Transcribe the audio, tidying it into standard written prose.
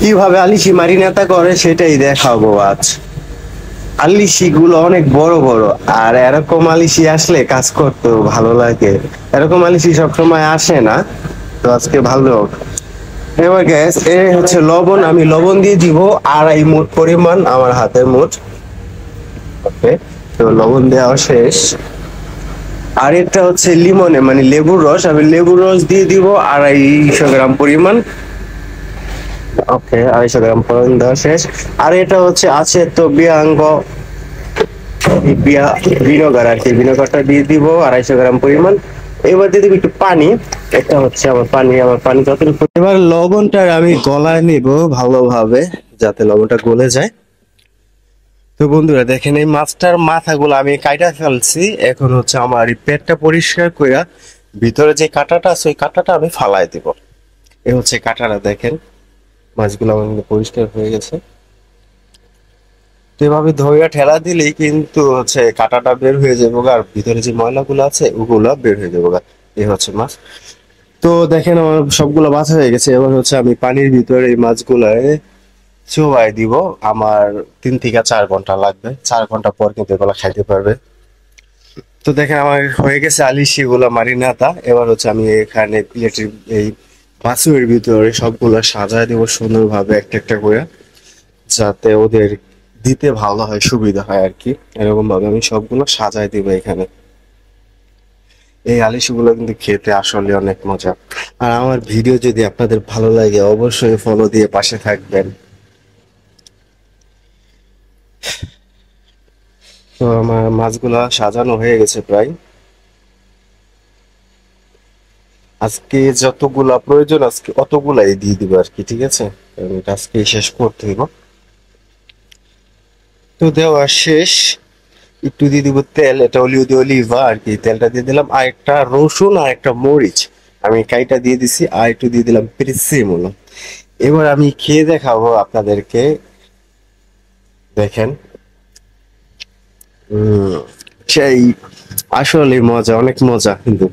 কিভাবে আলিশি মারিনাতা করে সেটাই দেখাবো আজ। আলিশি গুলো অনেক বড় বড়, আর এরকম আলিশি আসলে কাজ করতেও ভালো লাগে। এরকম আলিশি সবসময় আসে না, তো আজকে ভালো। এবার গ্যাস এ হচ্ছে লবণ, আমি লবণ দিয়ে দিব 2.5 মুঠ পরিমাণ, আমার হাতের মুঠ। ওকে, তো লবণ দেওয়া শেষ। আর এটা হচ্ছে লিমনে মানে লেবুর রস, আমি লেবুর রস দিয়ে দিব 250 গ্রাম পরিমাণ। ওকে, 250 গ্রাম পরিমাণ দেওয়া শেষ। আর এটা হচ্ছে আছে তো বিয়াঙ্গ ভিনেগার আর কি, ভিনেগারটা দিয়ে দিব 250 গ্রাম পরিমাণ। এবার দিয়ে দিব একটু পানি। এটা হচ্ছে আমার পানি যতটুকু। এবার লবণটা আমি গলায় নিব ভালোভাবে, যাতে লবণটা গলে যায়। তো বন্ধুরা দেখেন, এই মাছটার মাথাগুলো আমি কাইটা ফেলছি। এখন হচ্ছে আমার এই পেটটা পরিষ্কার কইরা ভিতরে যে কাঁটাটা আছে ওই কাঁটাটা আমি ফালাই দিব। এই হচ্ছে কাঁটাটা, দেখেন মাছগুলো আমার কিন্তু পরিষ্কার হয়ে গেছে। তো এভাবে ধইরা ঠেলা দিলেই কিন্তু হচ্ছে কাঁটাটা বের হয়ে যাবে, আর ভিতরে যে ময়লাগুলো আছে ওগুলো বের হয়ে যাবে। এই হচ্ছে মাছ। তো দেখেন আমার সবগুলো বাছা হয়ে গেছে। এবার হচ্ছে আমি পানির ভিতরে এই মাছগুলো চুবাই দিব। আমার 3 থেকে 4 ঘন্টা লাগবে, 4 ঘন্টা পর কিন্তু এগুলো খাইতে পারবে। তো দেখেন আমার হয়ে গেছে আলিশি গুলা মারিনাতা। এবার হচ্ছে আমি এখানে প্লেটের এই মাছের ভিতরে সবগুলো সাজায় দেবো সুন্দরভাবে একটা একটা করে, যাতে ওদের দিতে ভালো হয়, সুবিধা হয় আর কি। এরকম ভাবে আমি সবগুলো সাজায় দিব এখানে। এই আলিশি গুলো কিন্তু খেতে আসলে অনেক মজা। আর আমার ভিডিও যদি আপনাদের ভালো লাগে অবশ্যই ফলো দিয়ে পাশে থাকবেন। তো আমার মাছগুলা সাজানো হয়ে গেছে প্রায়। আজকে যতগুলা প্রয়োজন আজকে অতগুলাই দিয়ে দিব আর কি, ঠিক আছে? কারণ এটা আজকে শেষ করতে দিব। তো দেওয়া শেষ। একটু দিয়ে দিব তেল, এটা অলিভা আর কি, তেলটা দিয়ে দিলাম। আর একটা রসুন আর একটা মরিচ আমি কাইটা দিয়ে দিছি, আর একটু দিয়ে দিলাম পেরিসিমোলো। এবার আমি খেয়ে দেখাবো আপনাদেরকে। দেখেন, সেই আসলে মজা, অনেক মজা কিন্তু।